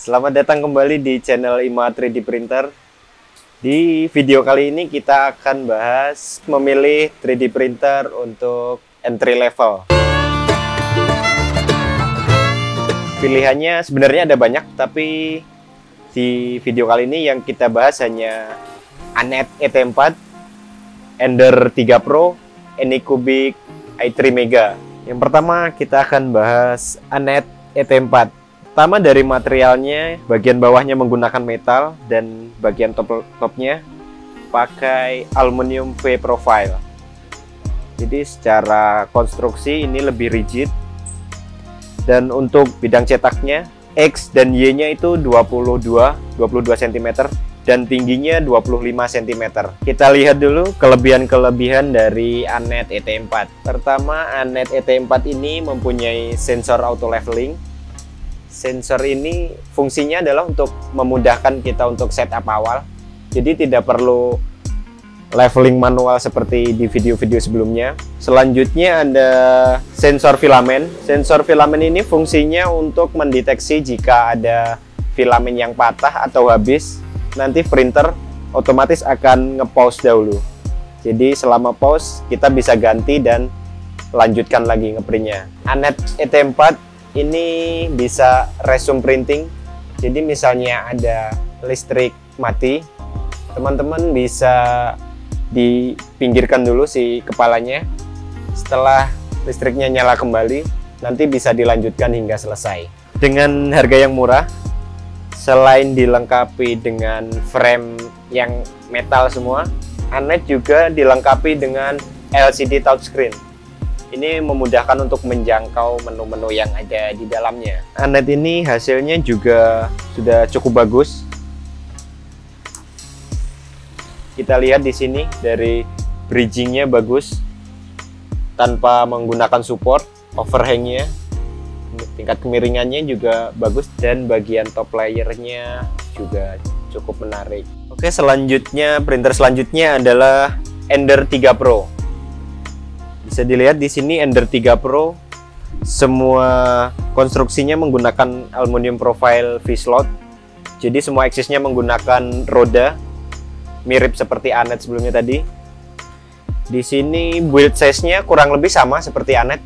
Selamat datang kembali di channel IMA 3D Printer. Di video kali ini kita akan bahas memilih 3D printer untuk entry level. Pilihannya sebenarnya ada banyak, tapi di video kali ini yang kita bahas hanya Anet ET4, Ender 3 Pro, Anycubic i3 Mega. Yang pertama kita akan bahas Anet ET4. Pertama dari materialnya, bagian bawahnya menggunakan metal dan bagian topnya pakai aluminium V profile. Jadi secara konstruksi ini lebih rigid. Dan untuk bidang cetaknya, X dan Y-nya itu 22 cm dan tingginya 25 cm. Kita lihat dulu kelebihan-kelebihan dari Anet ET4. Pertama, Anet ET4 ini mempunyai sensor auto leveling. Sensor ini fungsinya adalah untuk memudahkan kita untuk setup awal. Jadi tidak perlu leveling manual seperti di video-video sebelumnya. Selanjutnya ada sensor filamen. Sensor filamen ini fungsinya untuk mendeteksi jika ada filamen yang patah atau habis. Nanti printer otomatis akan nge-pause dahulu. Jadi selama pause kita bisa ganti dan lanjutkan lagi ngeprintnya. Anet ET4 ini bisa resume printing. Jadi misalnya ada listrik mati, teman-teman bisa dipinggirkan dulu si kepalanya. Setelah listriknya nyala kembali, nanti bisa dilanjutkan hingga selesai. Dengan harga yang murah, selain dilengkapi dengan frame yang metal semua, Anet juga dilengkapi dengan LCD touchscreen. Ini memudahkan untuk menjangkau menu-menu yang ada di dalamnya. Anet ini hasilnya juga sudah cukup bagus. Kita lihat di sini dari bridgingnya bagus, tanpa menggunakan support, overhangnya, tingkat kemiringannya juga bagus, dan bagian top layernya juga cukup menarik. Oke, selanjutnya printer selanjutnya adalah Ender 3 Pro. Bisa dilihat di sini Ender 3 Pro, semua konstruksinya menggunakan aluminium profile V-slot. Jadi semua aksesnya menggunakan roda, mirip seperti Anet sebelumnya tadi. Di sini build size-nya kurang lebih sama seperti Anet.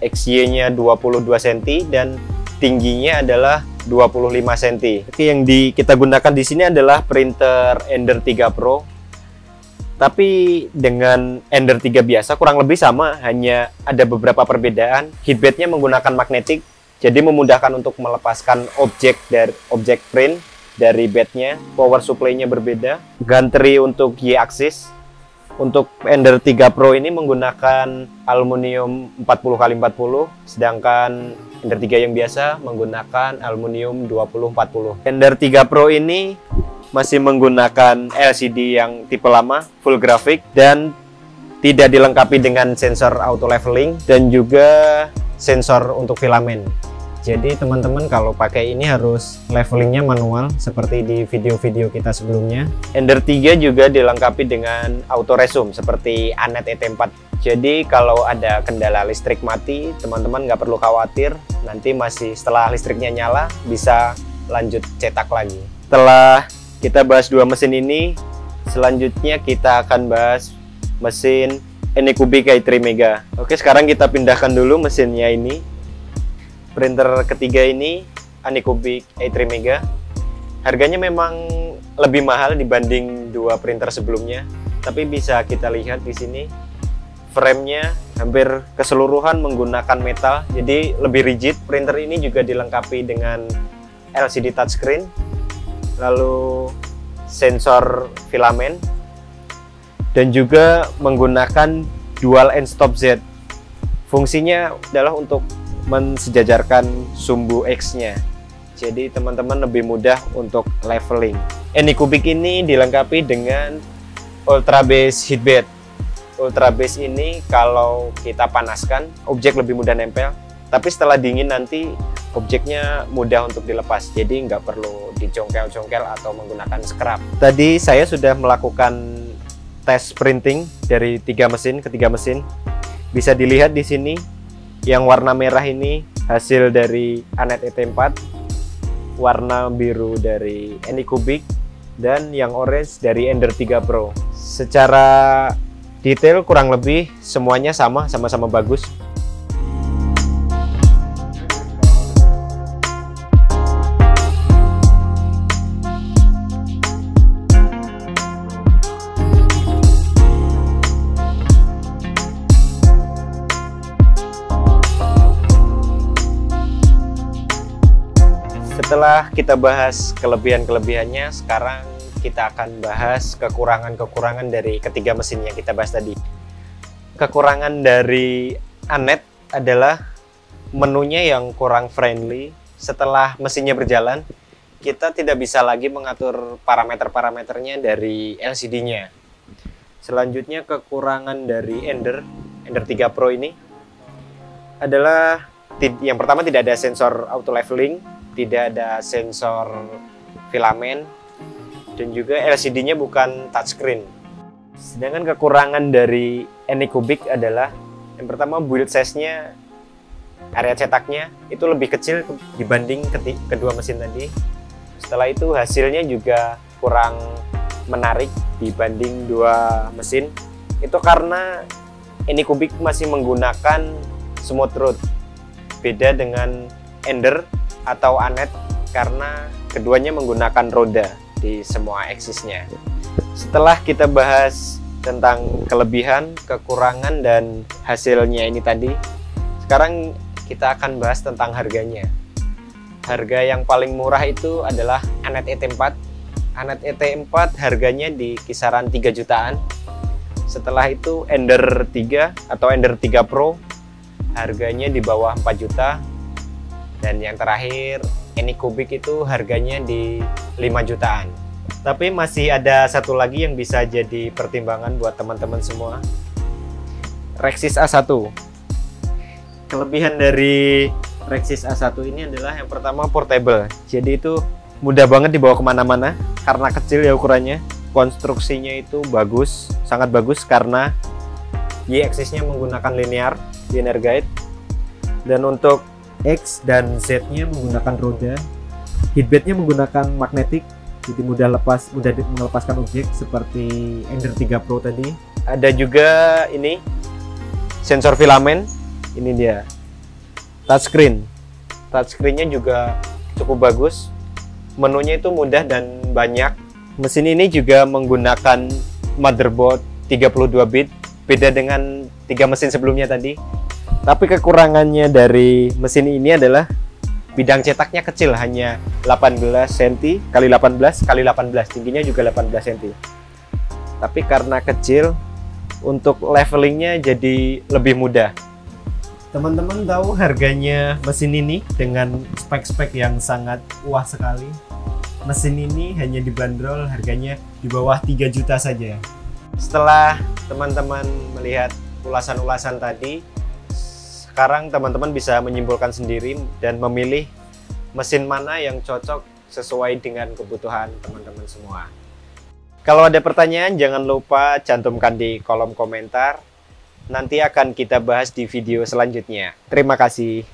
XY-nya 22 cm dan tingginya adalah 25 cm. Oke, yang kita gunakan di sini adalah printer Ender 3 Pro. Tapi dengan Ender 3 biasa kurang lebih sama, hanya ada beberapa perbedaan. Heatbed-nya menggunakan magnetik, jadi memudahkan untuk melepaskan objek print dari bednya. Power supply-nya berbeda. Gantry untuk Y-axis. Untuk Ender 3 Pro ini menggunakan aluminium 40x40, sedangkan Ender 3 yang biasa menggunakan aluminium 20x40. Ender 3 Pro ini masih menggunakan LCD yang tipe lama, full grafik, dan tidak dilengkapi dengan sensor auto leveling dan juga sensor untuk filamen. Jadi teman-teman kalau pakai ini harus levelingnya manual seperti di video-video kita sebelumnya. Ender 3 juga dilengkapi dengan auto resume seperti Anet ET4. Jadi kalau ada kendala listrik mati, teman-teman nggak perlu khawatir, nanti masih setelah listriknya nyala bisa lanjut cetak lagi. Setelah kita bahas dua mesin ini, selanjutnya kita akan bahas mesin Anycubic i3 Mega. Oke, sekarang kita pindahkan dulu mesinnya ini. Printer ketiga ini Anycubic i3 Mega. Harganya memang lebih mahal dibanding dua printer sebelumnya, tapi bisa kita lihat di sini frame-nya hampir keseluruhan menggunakan metal, jadi lebih rigid. Printer ini juga dilengkapi dengan LCD touchscreen, lalu sensor filamen, dan juga menggunakan dual end stop Z. Fungsinya adalah untuk mensejajarkan sumbu X-nya, jadi teman-teman lebih mudah untuk leveling. Anycubic ini dilengkapi dengan Ultra Base Heatbed. Ultra Base ini kalau kita panaskan, objek lebih mudah nempel, tapi setelah dingin nanti objeknya mudah untuk dilepas, jadi nggak perlu dicongkel-congkel atau menggunakan scrub. Tadi saya sudah melakukan tes printing dari ketiga mesin. Bisa dilihat di sini yang warna merah ini hasil dari Anet ET4, warna biru dari Anycubic, dan yang orange dari Ender 3 Pro. Secara detail kurang lebih semuanya sama-sama bagus. Setelah kita bahas kelebihan-kelebihannya, sekarang kita akan bahas kekurangan-kekurangan dari ketiga mesin yang kita bahas tadi. Kekurangan dari Anet adalah menunya yang kurang friendly. Setelah mesinnya berjalan, kita tidak bisa lagi mengatur parameter-parameternya dari LCD-nya. Selanjutnya, kekurangan dari Ender 3 Pro ini adalah yang pertama, tidak ada sensor auto leveling, tidak ada sensor filamen, dan juga LCD-nya bukan touchscreen. Sedangkan kekurangan dari Anycubic adalah yang pertama, build size-nya, area cetaknya itu lebih kecil dibanding kedua mesin tadi. Setelah itu hasilnya juga kurang menarik dibanding dua mesin. Itu karena Anycubic masih menggunakan smooth road, beda dengan Ender atau Anet karena keduanya menggunakan roda di semua aksisnya. Setelah kita bahas tentang kelebihan, kekurangan, dan hasilnya ini tadi, sekarang kita akan bahas tentang harganya. Harga yang paling murah itu adalah Anet ET4. Anet ET4 harganya di kisaran 3 jutaan. Setelah itu Ender 3 atau Ender 3 Pro harganya di bawah 4 juta. Dan yang terakhir Anycubic itu harganya di 5 jutaan. Tapi masih ada satu lagi yang bisa jadi pertimbangan buat teman-teman semua, Rexis A1. Kelebihan dari Rexis A1 ini adalah yang pertama, portable. Jadi itu mudah banget dibawa kemana-mana karena kecil ya ukurannya. Konstruksinya itu bagus, sangat bagus karena Y-axisnya menggunakan linear guide. Dan untuk X dan Z-nya menggunakan roda. Heatbed-nya menggunakan magnetik, jadi mudah melepaskan objek seperti Ender 3 Pro tadi. Ada juga ini sensor filamen. Ini dia. Touchscreen-nya juga cukup bagus. Menunya itu mudah dan banyak. Mesin ini juga menggunakan motherboard 32 bit, beda dengan 3 mesin sebelumnya tadi. Tapi kekurangannya dari mesin ini adalah bidang cetaknya kecil, hanya 18 cm x 18 x 18, tingginya juga 18 cm. Tapi karena kecil, untuk levelingnya jadi lebih mudah. Teman-teman tahu harganya mesin ini dengan spek-spek yang sangat wah sekali. Mesin ini hanya dibanderol harganya di bawah 3 juta saja. Setelah teman-teman melihat ulasan-ulasan tadi, sekarang teman-teman bisa menyimpulkan sendiri dan memilih mesin mana yang cocok sesuai dengan kebutuhan teman-teman semua. Kalau ada pertanyaan, jangan lupa cantumkan di kolom komentar. Nanti akan kita bahas di video selanjutnya. Terima kasih.